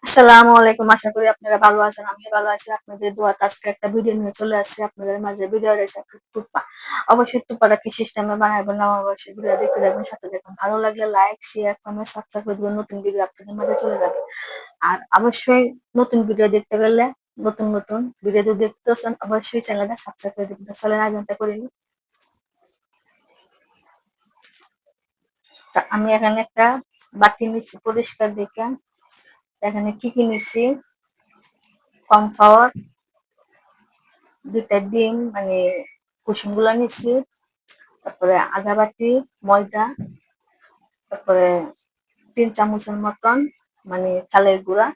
আসসালামু আলাইকুম। আশা করি আপনারা ভালো আছেন। আমি ভালো আছি। আপনাদের দোয়াতে আজকে একটা ভিডিও নিয়ে চলে আসছি আপনাদের মাঝে। ভিডিও রেসিপি তুপ্পা। অবশ্যই তুপ্পাটা কি সিস্টেমে বানাবো না অবশ্যই ভিডিও দেখতে থাকবেন, সাথে দেখুন। ভালো লাগলে লাইক, শেয়ার, কমেন্ট, সাবস্ক্রাইব করে দিবেন। নতুন ভিডিও আপনাদের মাঝে চলে যাবে। আর অবশ্যই নতুন ভিডিও দেখতে গেলে নতুন ভিডিও যদি দেখতেছেন অবশ্যই চ্যানেলটা সাবস্ক্রাইব করে দিবেন। চলেন আয়োজনটা করে নিই। তা আমি এখানে একটা বাটি নিচ্ছি পরিষ্কার দেখে। এখানে কি কি নিচ্ছি? কর্নফ্লাওয়ার, 2টা ডিম মানে কুসুম গুলা নিচ্ছি, তারপরে আধা বাটি ময়দা, তারপরে 3 চামচের মতন মানে চালের গুঁড়া।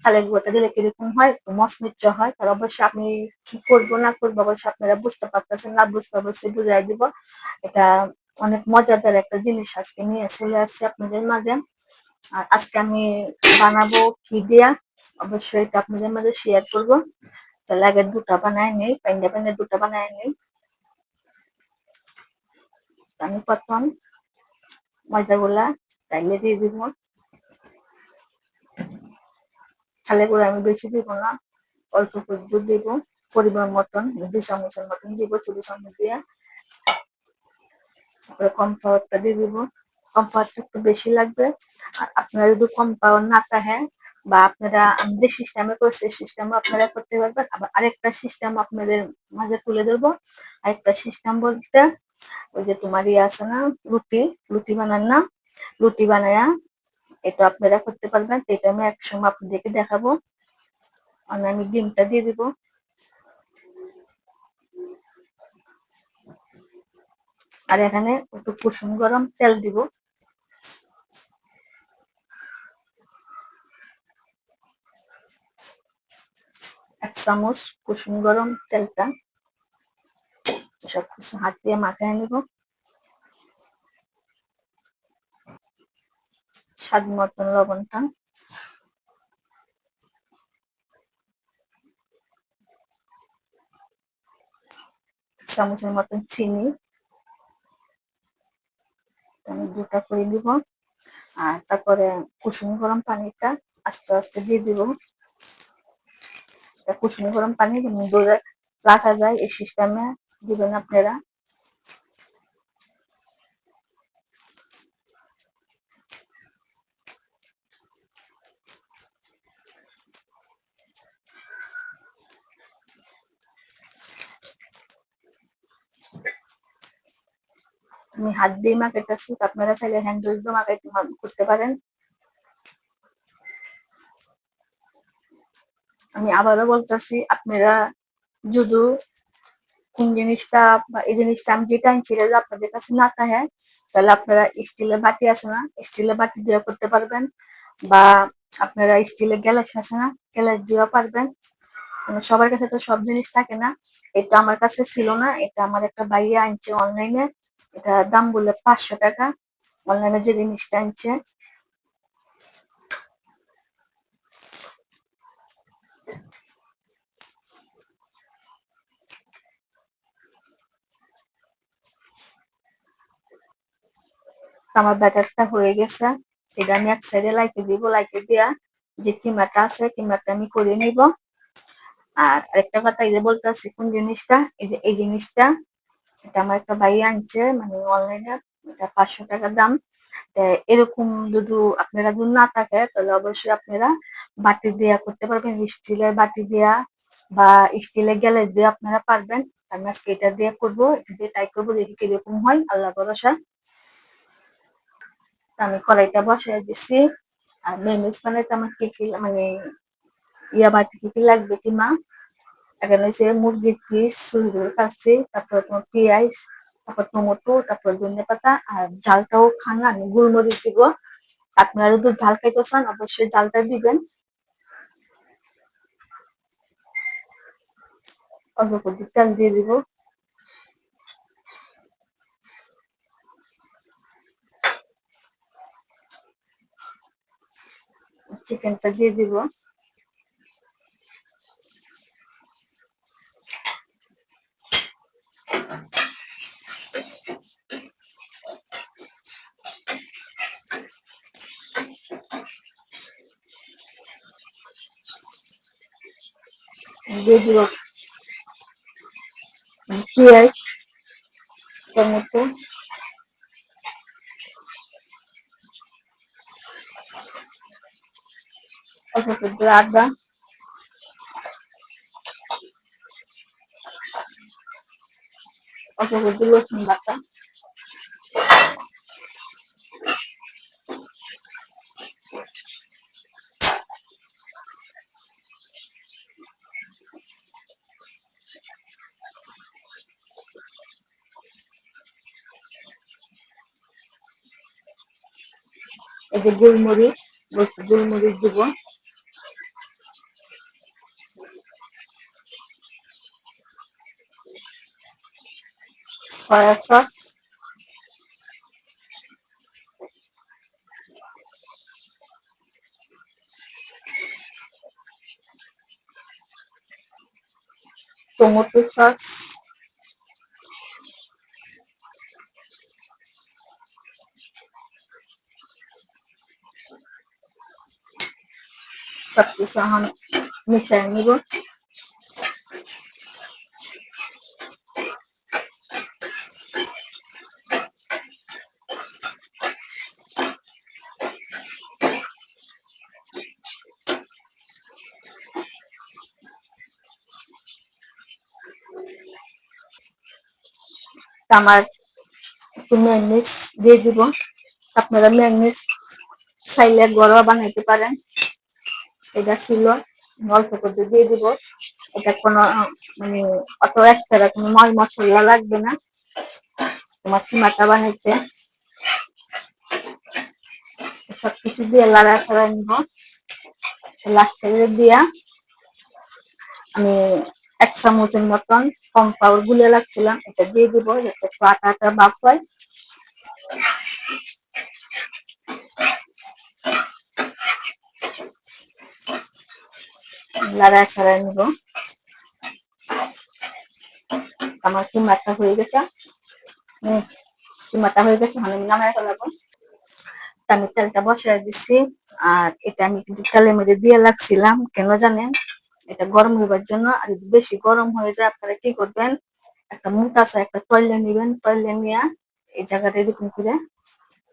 চালের গুঁড়াটা দিলে কিরকম হয়, একটু মচমচে হয়। তার অবশ্যই আপনি কি করবো না করবো অবশ্যই আপনারা বুঝতে পারতেছেন, না বুঝতে অবশ্যই বুঝাই দিব। এটা অনেক মজাদার একটা জিনিস আজকে নিয়ে চলে আসছে আপনাদের মাঝে। আর আজকে আমি বানাবো কি দিয়া অবশ্যই এটা আপনাদের মাঝে শেয়ার করবো। তাহলে আগে দুটা বানায় নেই, পাইন্ডা দুটা বানায় নেই। আমি প্রথম ময়দাগুলা ডাইলে দিয়ে দিব। চালের গুঁড়া আমি বেশি দিব না, অল্প একটু দিব, পরিমাণ মতন 2 চামচের মতন দিব, ছোট চামচ দিয়ে। তারপরে কর্নফ্লাওয়ারটা দিয়ে দিব। কর্নফ্লাওয়ারটা একটু বেশি লাগবে। আর আপনারা যদি কর্নফ্লাওয়ার না থাকে বা আপনারা আমি যে সিস্টেমে করছি সেই সিস্টেমে আপনারা করতে পারবেন। আবার আরেকটা সিস্টেম আপনাদের মাঝে তুলে ধরবো। আরেকটা সিস্টেম বলতে ওই যে তোমার ইয়ে আছে না, রুটি, রুটি বানান না, রুটি বানায়া এটা আপনারা করতে পারবেন। তো এটা আমি একসময় আপনাদেরকে দেখাবো। আর আমি ডিমটা দিয়ে দিব। আর এখানে একটু কুসুম গরম তেল দিব। 1 চামচ কুসুম গরম তেলটা সবকিছু হাত দিয়ে মাখায় নিব। স্বাদ মতন লবণটা, 1 চামচের মতন চিনি আমি দুটা করে দিব। আর তারপরে কুসুম গরম পানিটা আস্তে আস্তে দিয়ে দিব। কুসুম গরম পানি ধরে রাখা যায় এই সিস্টেমে দিবেন আপনারা। আমি হাত দিয়ে মাখাইতেছি, আপনারা চাইলে হ্যান্ডেল দিয়ে মাখাইতে করতে পারেন। আমি আবারও বলতেছি, আপনারা যদি কোন জিনিসটা বা এই জিনিসটা আমি যেটা আনছি এটা যদি আপনাদের কাছে না থাকে তাহলে আপনারা স্টিলের বাটি আছে না, স্টিলের বাটি দিয়ে করতে পারবেন। বা আপনারা স্টিলের গ্যালাস আছে না, গ্যালাস দিয়েও পারবেন। সবার কাছে তো সব জিনিস থাকে না। এটা আমার কাছে ছিল না, এটা আমার একটা ভাইয়া আনছে অনলাইনে। এটা দাম বললে 500 টাকা অনলাইনে যে জিনিসটা আনছে। আমার ব্যাটারটা হয়ে গেছে। এটা আমি এক সাইডে লাইকে দিব, লাইকে দিয়া যে কিমাটা আছে কিমাটা আমি করে নিব। আর আরেকটা কথা এই যে বলতেছি কোন জিনিসটা, এই যে এই জিনিসটা এটা আমার একটা ভাই আনছে মানে অনলাইনে। এটা 500 টাকা দাম। এরকম যদি আপনারা যদি না থাকে তাহলে অবশ্যই আপনারা বাটি দেয়া করতে পারবেন, স্টিলের বাটি দেয়া বা স্টিলের গ্যালাস দিয়ে আপনারা পারবেন। আমি আজকে এটা দিয়ে করবো, এটা দিয়ে ট্রাই করবো, দেখি কিরকম হয়, আল্লাহ ভরসা। আমি কড়াইটা বসাই দিছি। আর মেয়োনিজ বানাইতে আমার কি কি মানে ইয়া বাটি কি কি লাগবে কিমা, এখানে হচ্ছে মুরগির পিস চুলগুলো কাটছি, তারপর তোমার পেঁয়াজ, তারপর টমেটো, তারপর ধনে পাতা। আর ঝালটাও খান না, আমি গোলমরিচ দিব। আপনারা যদি ঝাল খাইতে চান অবশ্যই ঝালটা দিবেন। অল্প করে তেল দিয়ে দিব। চিকেনটা দিয়ে দিব। দিয়ে দিব পেঁয়াজ, টমেটো, অল্প একটু আদা, অল্প একটু রসুন বাটা, এই যে গোলমরিচ, গোলমরিচ দিব, সয়া সস, টমেটো সস, সবকিছু এখন মিশিয়ে নিব। আমার একটু ম্যাগনেস দিয়ে দিব। আপনারা ম্যাগনেস চাইলে ঘরোয়া বানাইতে পারেন। এটা ছিল, অল্প করে দিয়ে দিব। এটা কোনো মানে অত এক্সট্রা কোনো মাল মশলা লাগবে না তোমার কিমাটা বানাইতে। সবকিছু দিয়ে লাড়া ছাড়া নিব। লাস্টে দিয়া আমি 1 চামচের মতন কর্নফ্লাওয়ার গুলে রাখছিলাম, এটা দিয়ে দিব যাতে একটু আটা আটা ভাব হয়। লাড়া ছাড়া নিব। আমার কিমাটা হয়ে গেছে। কিমাটা হয়ে গেছে, আমি নামায় ফেলাবো। আমি তেলটা বসায় দিছি। আর এটা আমি কিন্তু তেলের মধ্যে দিয়ে রাখছিলাম, কেন জানেন? এটা গরম হইবার জন্য। আর যদি বেশি গরম হয়ে যায় আপনারা কি করবেন, একটা মোটা আছে একটা তৈলে নিবেন, তৈলে নিয়ে এই জায়গাটা এরকম করে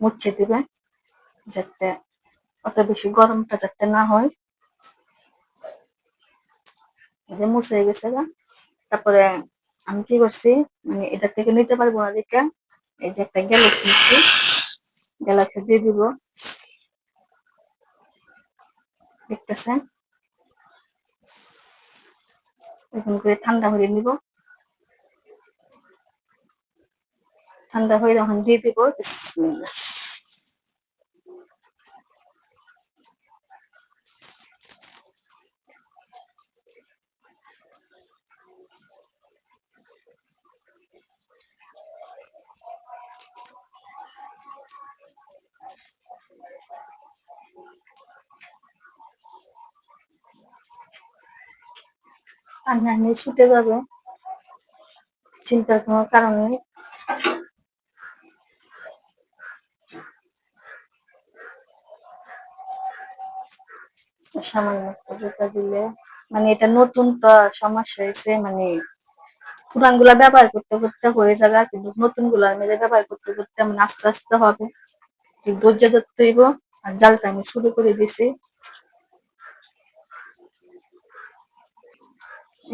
মুছে দিবেন, যাতে অত বেশি গরমটা যাতে না হয়। এই যে মুছে গেছে গা। তারপরে আমি কি করছি, মানে এটা থেকে নিতে পারবো না দেখে এই যে একটা গ্যালাস নিচ্ছি, গ্যালাসে দিয়ে দিব। দেখতেছেন, এরকম করে ঠান্ডা হয়ে নিব। ঠান্ডা হয়ে যখন দিয়ে দিব, বিসমিল্লাহ। পানি ছুটে যাবে, চিন্তার কোনো কারণ নেই। সামান্য একটু দিলে, মানে এটা নতুন তো সমস্যা হয়েছে, মানে পুরান গুলা ব্যবহার করতে করতে হয়ে যাবে, কিন্তু নতুন গুলা মিলে ব্যবহার করতে করতে মানে আস্তে আস্তে হবে। ঠিক ধৈর্য ধরতে হইব। আর জালটা আমি শুরু করে দিছি।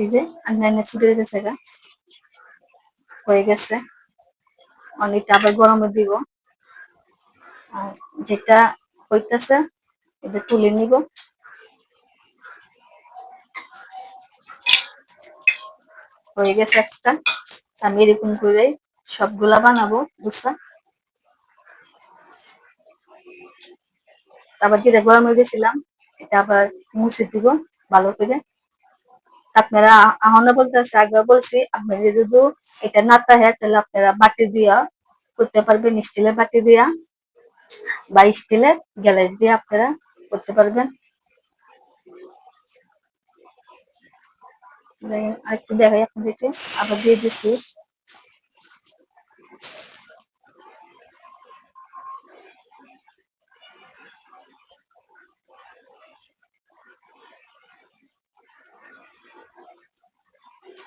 এই যে আন্না ছুটে গেছে গা, হয়ে গেছে। অনেকটা আবার গরমে দিব। আর যেটা হইতেছে এটা তুলে নিব। হয়ে গেছে একটা। আমি এরকম করে সবগুলা বানাবো বুঝছা। আবার যেটা গরম হয়ে গেছিলাম এটা আবার মুছে দিব ভালো করে। আপনারা আহনা বলতেছে, আগে বলছি আপনি যদি এটা না থাকে তাহলে আপনারা বাটি দিয়া করতে পারবেন, স্টিলের বাটি দিয়া বা স্টিলের গ্যালাস দিয়ে আপনারা করতে পারবেন। আরেকটু দেখাই আপনাদেরকে, আবার দিয়ে দিচ্ছি।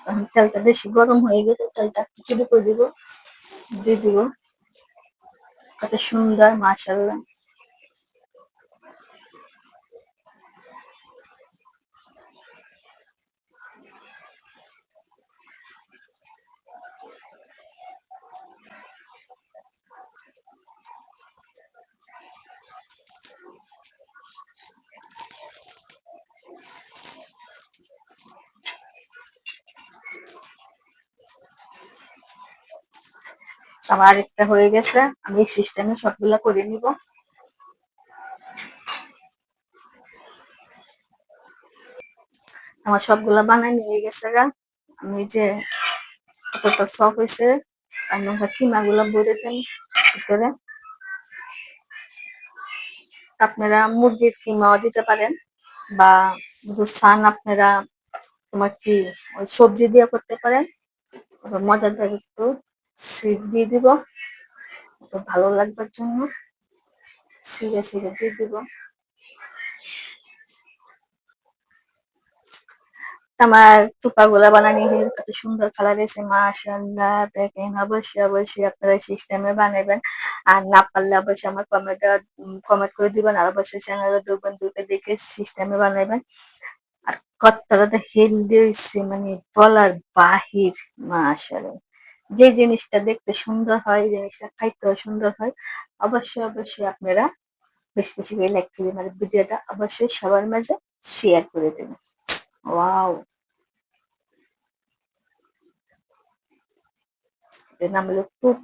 এখন তেলটা বেশি গরম হয়ে গেছে, তেলটা খিচুড়ি করে দিব, দিয়ে দিব, কত সুন্দর মাশাআল্লাহ। আমার আরেকটা হয়ে গেছে, আমি এই সিস্টেমে সবগুলা করে নিব। আমার সবগুলা বানাই নিয়ে গেছে গা। আমি যে কতটা সফট হয়েছে, আর নৌকা কিমা গুলা ভরে দেন ভিতরে। আপনারা মুরগির কিমাও দিতে পারেন, বা যদি চান আপনারা তোমার কি ওই সবজি দিয়ে করতে পারেন। মজাদার একটু সিট দিয়ে দিব, একটু ভালো লাগবার জন্য সিরে সিরে দিয়ে দিব। আমার থুপাগুলা বানানি কত সুন্দর কালার এসে, মাশাআল্লাহ। দেখেন, অবশ্যই অবশ্যই আপনারা সিস্টেমে বানাবেন। আর না পারলে অবশ্যই আমার কমেন্ট করে দিবেন, আর অবশ্যই চ্যানেলে ঢুকবেন, ঢুকে দেখে সিস্টেমে বানাবেন। আর কতটা হেলদি হয়েছে, মানে বলার বাহির। মাশাআল্লাহ, যে জিনিসটা দেখতে সুন্দর হয়, জিনিসটা খাইতেও সুন্দর হয়। অবশ্যই অবশ্যই আপনারা বেশি বেশি করে লাইক করে দিবেন, আর ভিডিওটা অবশ্যই সবার মাঝে শেয়ার করে দেবেন। ওয়াও, এর নাম হলো টুপ।